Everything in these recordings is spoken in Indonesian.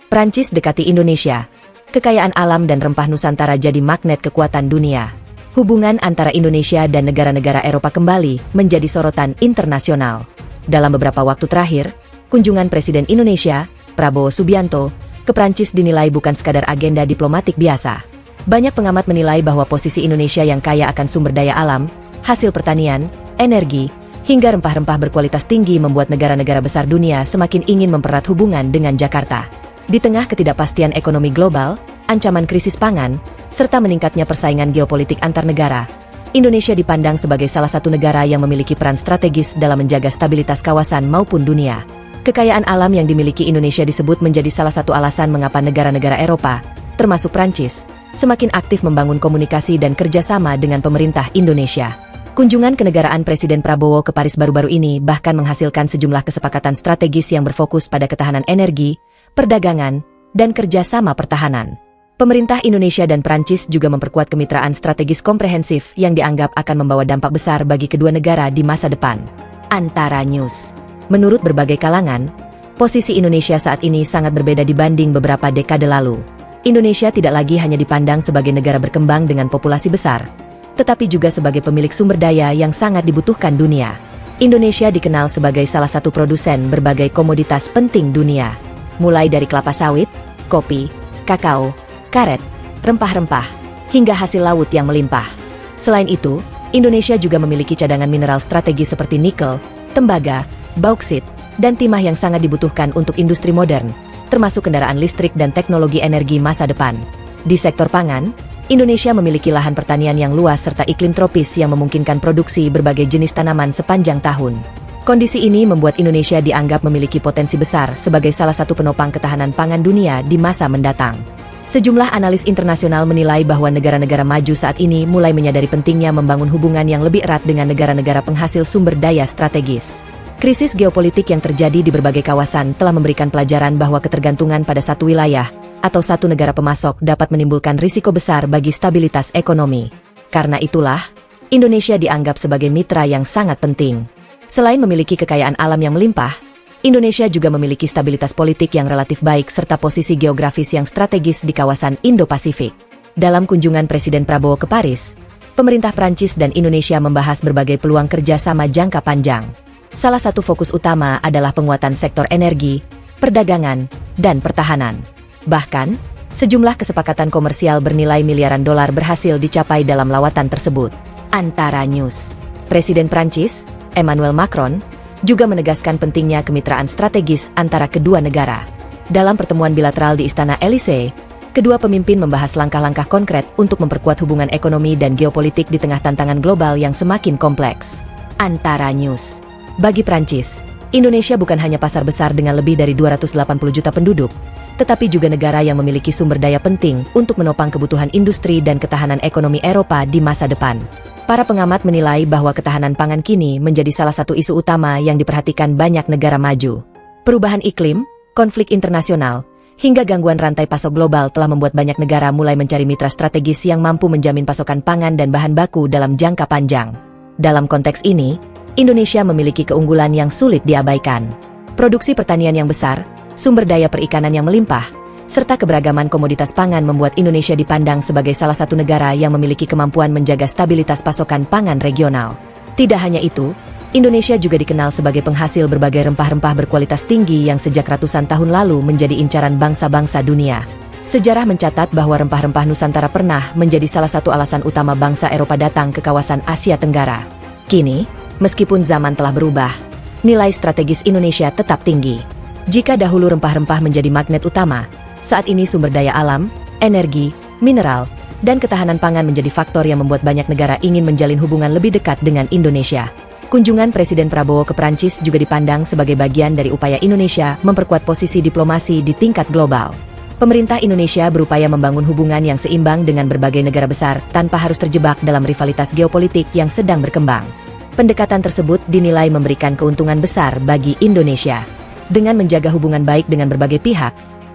Prancis dekati Indonesia. Kekayaan alam dan rempah Nusantara jadi magnet kekuatan dunia. Hubungan antara Indonesia dan negara-negara Eropa kembali menjadi sorotan internasional. Dalam beberapa waktu terakhir, kunjungan Presiden Indonesia, Prabowo Subianto, ke Prancis dinilai bukan sekadar agenda diplomatik biasa. Banyak pengamat menilai bahwa posisi Indonesia yang kaya akan sumber daya alam, hasil pertanian, energi, hingga rempah-rempah berkualitas tinggi membuat negara-negara besar dunia semakin ingin mempererat hubungan dengan Jakarta. Di tengah ketidakpastian ekonomi global, ancaman krisis pangan, serta meningkatnya persaingan geopolitik antar negara, Indonesia dipandang sebagai salah satu negara yang memiliki peran strategis dalam menjaga stabilitas kawasan maupun dunia. Kekayaan alam yang dimiliki Indonesia disebut menjadi salah satu alasan mengapa negara-negara Eropa, termasuk Prancis, semakin aktif membangun komunikasi dan kerjasama dengan pemerintah Indonesia. Kunjungan kenegaraan Presiden Prabowo ke Paris baru-baru ini bahkan menghasilkan sejumlah kesepakatan strategis yang berfokus pada ketahanan energi, perdagangan, dan kerjasama pertahanan. Pemerintah Indonesia dan Prancis juga memperkuat kemitraan strategis komprehensif yang dianggap akan membawa dampak besar bagi kedua negara di masa depan. Antara News. Menurut berbagai kalangan, posisi Indonesia saat ini sangat berbeda dibanding beberapa dekade lalu. Indonesia tidak lagi hanya dipandang sebagai negara berkembang dengan populasi besar, tetapi juga sebagai pemilik sumber daya yang sangat dibutuhkan dunia. Indonesia dikenal sebagai salah satu produsen berbagai komoditas penting dunia, mulai dari kelapa sawit, kopi, kakao, karet, rempah-rempah, hingga hasil laut yang melimpah. Selain itu, Indonesia juga memiliki cadangan mineral strategis seperti nikel, tembaga, bauksit, dan timah yang sangat dibutuhkan untuk industri modern, termasuk kendaraan listrik dan teknologi energi masa depan. Di sektor pangan, Indonesia memiliki lahan pertanian yang luas serta iklim tropis yang memungkinkan produksi berbagai jenis tanaman sepanjang tahun. Kondisi ini membuat Indonesia dianggap memiliki potensi besar sebagai salah satu penopang ketahanan pangan dunia di masa mendatang. Sejumlah analis internasional menilai bahwa negara-negara maju saat ini mulai menyadari pentingnya membangun hubungan yang lebih erat dengan negara-negara penghasil sumber daya strategis. Krisis geopolitik yang terjadi di berbagai kawasan telah memberikan pelajaran bahwa ketergantungan pada satu wilayah atau satu negara pemasok dapat menimbulkan risiko besar bagi stabilitas ekonomi. Karena itulah, Indonesia dianggap sebagai mitra yang sangat penting. Selain memiliki kekayaan alam yang melimpah, Indonesia juga memiliki stabilitas politik yang relatif baik serta posisi geografis yang strategis di kawasan Indo-Pasifik. Dalam kunjungan Presiden Prabowo ke Paris, pemerintah Prancis dan Indonesia membahas berbagai peluang kerjasama jangka panjang. Salah satu fokus utama adalah penguatan sektor energi, perdagangan, dan pertahanan. Bahkan, sejumlah kesepakatan komersial bernilai miliaran dolar berhasil dicapai dalam lawatan tersebut. Antara News. Presiden Prancis, Emmanuel Macron, juga menegaskan pentingnya kemitraan strategis antara kedua negara. Dalam pertemuan bilateral di Istana Élysée, kedua pemimpin membahas langkah-langkah konkret untuk memperkuat hubungan ekonomi dan geopolitik di tengah tantangan global yang semakin kompleks. Antara News. Bagi Prancis, Indonesia bukan hanya pasar besar dengan lebih dari 280 juta penduduk, tetapi juga negara yang memiliki sumber daya penting untuk menopang kebutuhan industri dan ketahanan ekonomi Eropa di masa depan. Para pengamat menilai bahwa ketahanan pangan kini menjadi salah satu isu utama yang diperhatikan banyak negara maju. Perubahan iklim, konflik internasional, hingga gangguan rantai pasok global telah membuat banyak negara mulai mencari mitra strategis yang mampu menjamin pasokan pangan dan bahan baku dalam jangka panjang. Dalam konteks ini, Indonesia memiliki keunggulan yang sulit diabaikan. Produksi pertanian yang besar, sumber daya perikanan yang melimpah, serta keberagaman komoditas pangan membuat Indonesia dipandang sebagai salah satu negara yang memiliki kemampuan menjaga stabilitas pasokan pangan regional. Tidak hanya itu, Indonesia juga dikenal sebagai penghasil berbagai rempah-rempah berkualitas tinggi yang sejak ratusan tahun lalu menjadi incaran bangsa-bangsa dunia. Sejarah mencatat bahwa rempah-rempah Nusantara pernah menjadi salah satu alasan utama bangsa Eropa datang ke kawasan Asia Tenggara. Kini, meskipun zaman telah berubah, nilai strategis Indonesia tetap tinggi. Jika dahulu rempah-rempah menjadi magnet utama, saat ini sumber daya alam, energi, mineral, dan ketahanan pangan menjadi faktor yang membuat banyak negara ingin menjalin hubungan lebih dekat dengan Indonesia. Kunjungan Presiden Prabowo ke Prancis juga dipandang sebagai bagian dari upaya Indonesia memperkuat posisi diplomasi di tingkat global. Pemerintah Indonesia berupaya membangun hubungan yang seimbang dengan berbagai negara besar tanpa harus terjebak dalam rivalitas geopolitik yang sedang berkembang. Pendekatan tersebut dinilai memberikan keuntungan besar bagi Indonesia. Dengan menjaga hubungan baik dengan berbagai pihak,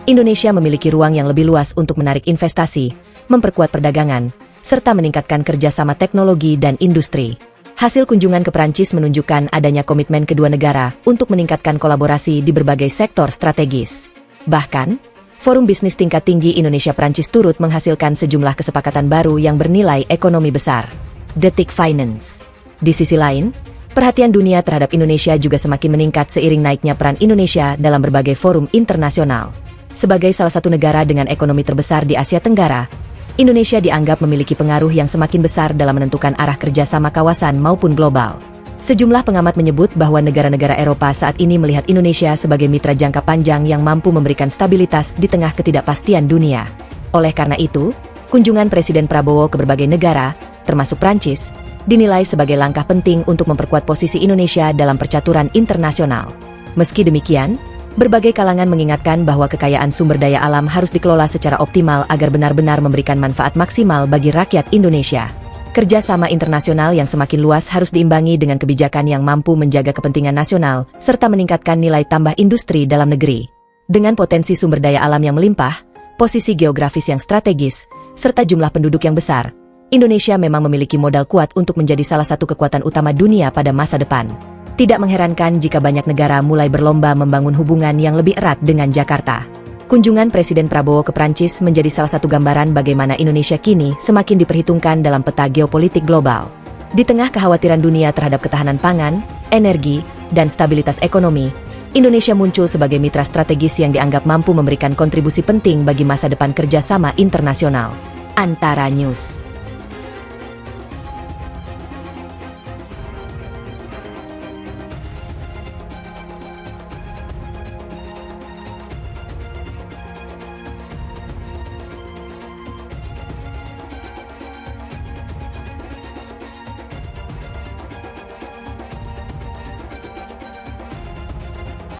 Indonesia memiliki ruang yang lebih luas untuk menarik investasi, memperkuat perdagangan, serta meningkatkan kerjasama teknologi dan industri. Hasil kunjungan ke Prancis menunjukkan adanya komitmen kedua negara untuk meningkatkan kolaborasi di berbagai sektor strategis. Bahkan, Forum Bisnis Tingkat Tinggi Indonesia-Prancis turut menghasilkan sejumlah kesepakatan baru yang bernilai ekonomi besar. Detik Finance. Di sisi lain, perhatian dunia terhadap Indonesia juga semakin meningkat seiring naiknya peran Indonesia dalam berbagai forum internasional. Sebagai salah satu negara dengan ekonomi terbesar di Asia Tenggara, Indonesia dianggap memiliki pengaruh yang semakin besar dalam menentukan arah kerjasama kawasan maupun global. Sejumlah pengamat menyebut bahwa negara-negara Eropa saat ini melihat Indonesia sebagai mitra jangka panjang yang mampu memberikan stabilitas di tengah ketidakpastian dunia. Oleh karena itu, kunjungan Presiden Prabowo ke berbagai negara, termasuk Prancis, dinilai sebagai langkah penting untuk memperkuat posisi Indonesia dalam percaturan internasional. Meski demikian, berbagai kalangan mengingatkan bahwa kekayaan sumber daya alam harus dikelola secara optimal agar benar-benar memberikan manfaat maksimal bagi rakyat Indonesia. Kerjasama internasional yang semakin luas harus diimbangi dengan kebijakan yang mampu menjaga kepentingan nasional, serta meningkatkan nilai tambah industri dalam negeri. Dengan potensi sumber daya alam yang melimpah, posisi geografis yang strategis, serta jumlah penduduk yang besar, Indonesia memang memiliki modal kuat untuk menjadi salah satu kekuatan utama dunia pada masa depan. Tidak mengherankan jika banyak negara mulai berlomba membangun hubungan yang lebih erat dengan Jakarta. Kunjungan Presiden Prabowo ke Prancis menjadi salah satu gambaran bagaimana Indonesia kini semakin diperhitungkan dalam peta geopolitik global. Di tengah kekhawatiran dunia terhadap ketahanan pangan, energi, dan stabilitas ekonomi, Indonesia muncul sebagai mitra strategis yang dianggap mampu memberikan kontribusi penting bagi masa depan kerjasama internasional. Antara News.